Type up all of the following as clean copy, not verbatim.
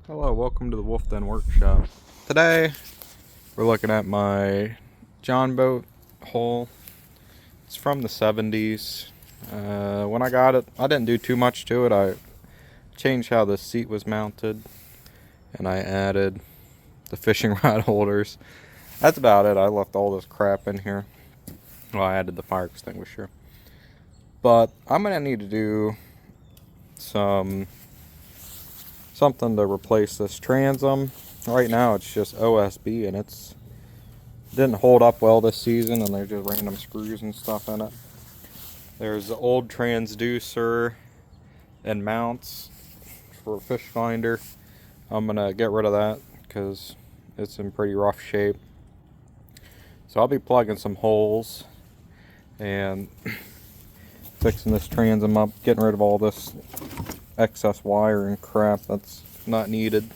Hello, welcome to the Wolf Den Workshop. Today, we're looking at my John boat hull. It's from the 70s. When I got it, I didn't do too much to it. I changed how the seat was mounted, and I added the fishing rod holders. That's about it. I left all this crap in here. Well, I added the fire extinguisher. But I'm going to need to do something to replace this transom. Right now it's just OSB and it didn't hold up well this season, and there's just random screws and stuff in it. There's the old transducer and mounts for a fish finder. I'm gonna get rid of that because it's in pretty rough shape. So I'll be plugging some holes and fixing this transom up, getting rid of all this excess wire and crap that's not needed.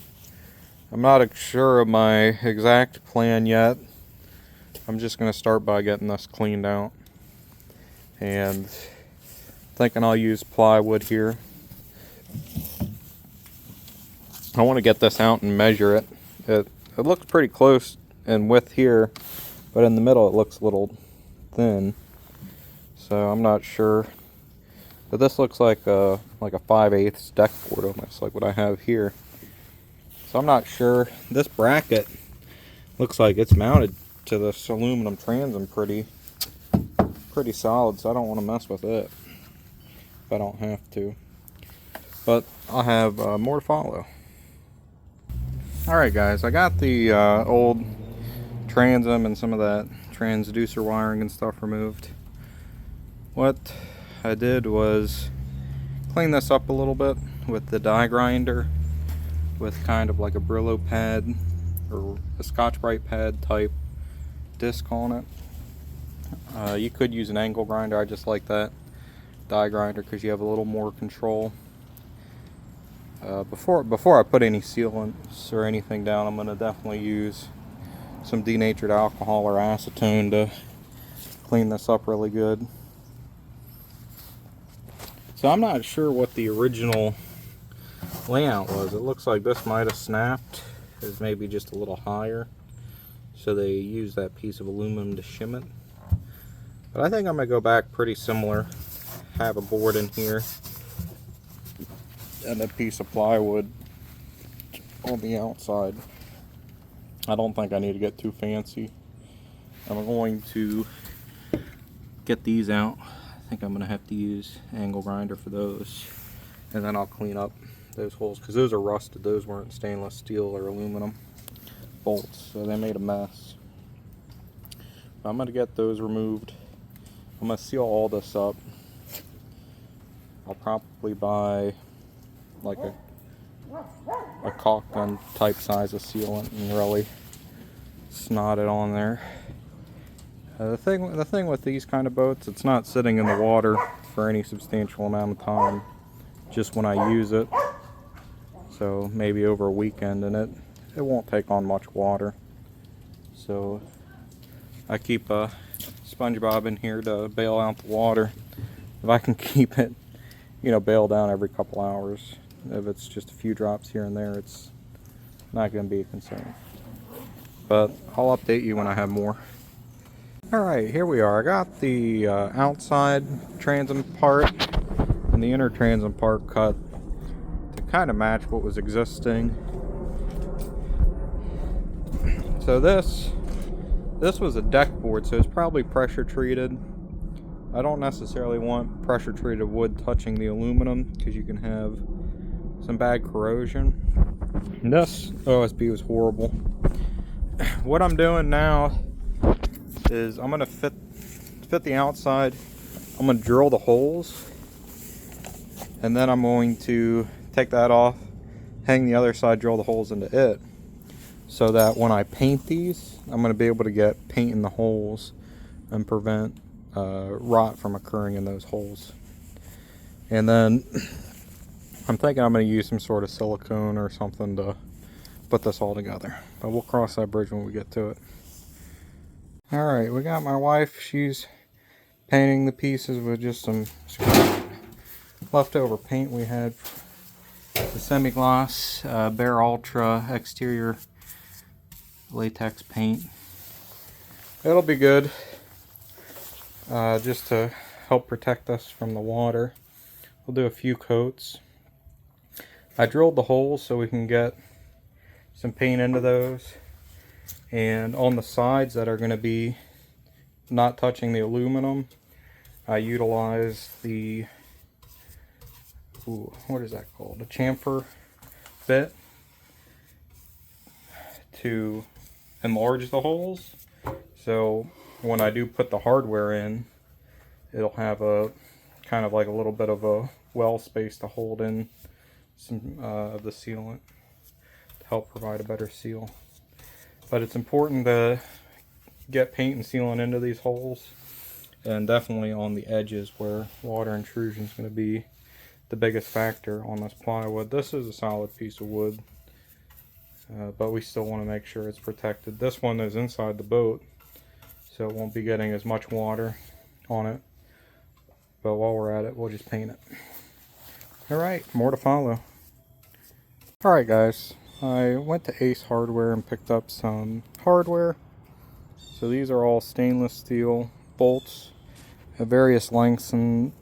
I'm not sure of my exact plan yet. I'm just going to start by getting this cleaned out, and thinking I'll use plywood here. I want to get this out and measure it. It looks pretty close in width here, but in the middle it looks a little thin, so I'm not sure. But this looks like a 5/8 deck board, almost like what I have here. So I'm not sure. This bracket looks like it's mounted to this aluminum transom pretty solid, so I don't want to mess with it if I don't have to. But I'll have more to follow. Alright guys, I got the old transom and some of that transducer wiring and stuff removed. What I did was clean this up a little bit with the die grinder, with kind of like a Brillo pad or a Scotch-Brite pad type disc on it. You could use an angle grinder. I just like that die grinder because you have a little more control. Before I put any sealants or anything down, I'm going to definitely use some denatured alcohol or acetone to clean this up really good. So I'm not sure what the original layout was. It looks like this might have snapped. It's maybe just a little higher, so they used that piece of aluminum to shim it. But I think I'm going to go back pretty similar. Have a board in here and a piece of plywood on the outside. I don't think I need to get too fancy. I'm going to get these out. I think I'm going to have to use angle grinder for those, and then I'll clean up those holes because those are rusted. Those weren't stainless steel or aluminum bolts, so they made a mess. I'm going to get those removed. I'm going to seal all this up. I'll probably buy like a caulk gun type size of sealant and really snot it on there. The thing with these kind of boats, it's not sitting in the water for any substantial amount of time, just when I use it. So maybe over a weekend, and it won't take on much water. So I keep a SpongeBob in here to bail out the water. If I can keep it, bail down every couple hours, if it's just a few drops here and there, it's not going to be a concern. But I'll update you when I have more. Alright, here we are. I got the outside transom part and the inner transom part cut to kind of match what was existing. So this was a deck board, so it's probably pressure treated. I don't necessarily want pressure treated wood touching the aluminum because you can have some bad corrosion. And this OSB was horrible. What I'm doing now is I'm going to fit the outside. I'm going to drill the holes, and then I'm going to take that off, hang the other side, drill the holes into it, so that when I paint these, I'm going to be able to get paint in the holes and prevent rot from occurring in those holes. And then I'm thinking I'm going to use some sort of silicone or something to put this all together, but we'll cross that bridge when we get to it. Alright, we got my wife. She's painting the pieces with just some leftover paint we had the semi-gloss Bare Ultra exterior latex paint. It'll be good just to help protect us from the water. We'll do a few coats. I drilled the holes so we can get some paint into those, and on the sides that are going to be not touching the aluminum, I utilized the what is that called? A chamfer bit to enlarge the holes. So when I do put the hardware in, it'll have a kind of like a little bit of a well space to hold in some of the sealant to help provide a better seal. But it's important to get paint and sealant into these holes, and definitely on the edges where water intrusion is going to be the biggest factor on this plywood. This is a solid piece of wood, but we still want to make sure it's protected. This one is inside the boat, so it won't be getting as much water on it. But while we're at it, we'll just paint it. Alright, more to follow. Alright guys, I went to Ace Hardware and picked up some hardware. So these are all stainless steel bolts of various lengths and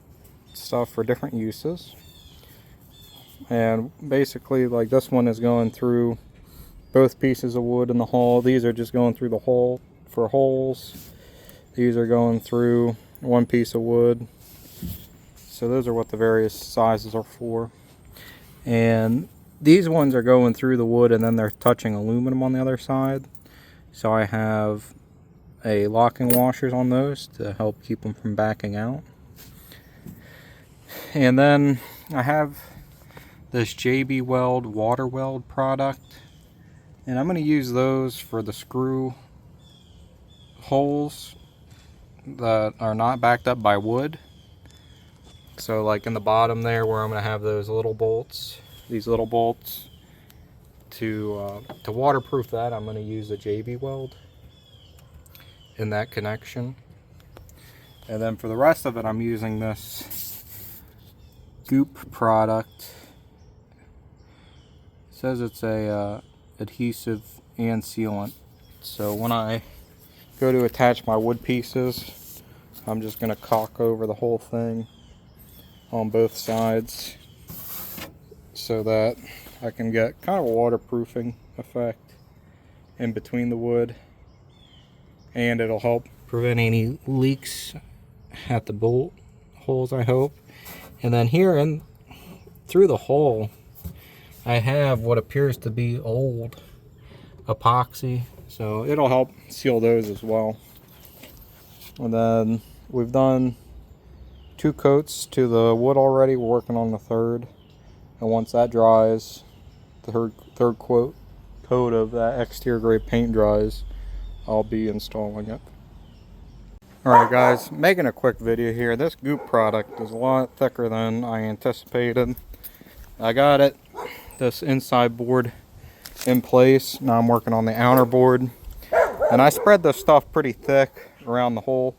stuff for different uses. And basically, like, this one is going through both pieces of wood in the hull. These are just going through the hull for holes. These are going through one piece of wood. So those are what the various sizes are for. And these ones are going through the wood and then they're touching aluminum on the other side. So I have a locking washers on those to help keep them from backing out. And then I have this JB Weld water weld product, and I'm going to use those for the screw holes that are not backed up by wood. So like in the bottom there where I'm going to have those little bolts, these little bolts, to waterproof that, I'm going to use a JB Weld in that connection. And then for the rest of it, I'm using this Goop product. It says it's a adhesive and sealant. So when I go to attach my wood pieces, I'm just going to caulk over the whole thing on both sides so that I can get kind of a waterproofing effect in between the wood, and it'll help prevent any leaks at the bolt holes, I hope. And then here and through the hole, I have what appears to be old epoxy, so it'll help seal those as well. And then we've done 2 coats to the wood already. We're working on the third, and once that dries, the third coat of that exterior grade paint dries, I'll be installing it. Alright guys, making a quick video here. This Goop product is a lot thicker than I anticipated. I got it, this inside board in place. Now I'm working on the outer board. And I spread this stuff pretty thick around the whole,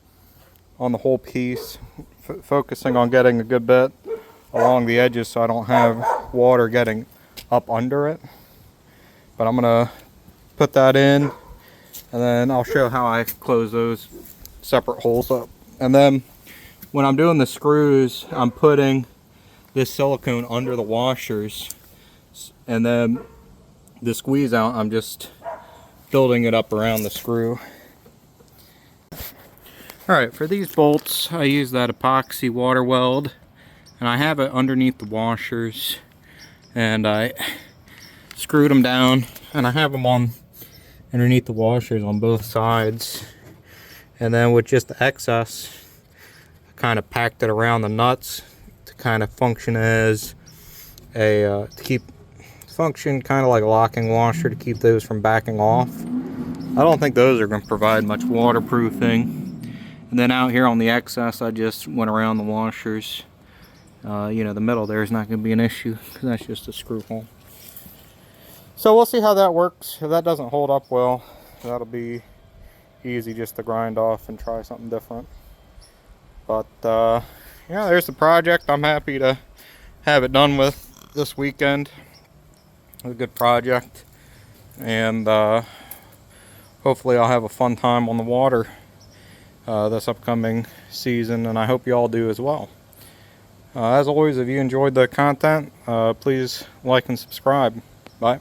on the whole piece, focusing on getting a good bit along the edges so I don't have water getting up under it. But I'm going to put that in, and then I'll show how I close those separate holes up. And then when I'm doing the screws, I'm putting this silicone under the washers, and then the squeeze out, I'm just building it up around the screw. Alright, for these bolts I use that epoxy water weld, and I have it underneath the washers, and I screwed them down, and I have them on underneath the washers on both sides. And then with just the excess, I kind of packed it around the nuts to kind of function as a function kind of like a locking washer to keep those from backing off. I don't think those are going to provide much waterproofing. And then out here on the excess, I just went around the washers. You know, the middle there is not going to be an issue because that's just a screw hole. So we'll see how that works. If that doesn't hold up well, that'll be easy just to grind off and try something different. But yeah, there's the project. I'm happy to have it done with. this weekend. It was a good project, and hopefully I'll have a fun time on the water this upcoming season, and I hope you all do as well. As always, if you enjoyed the content, please like and subscribe. Bye.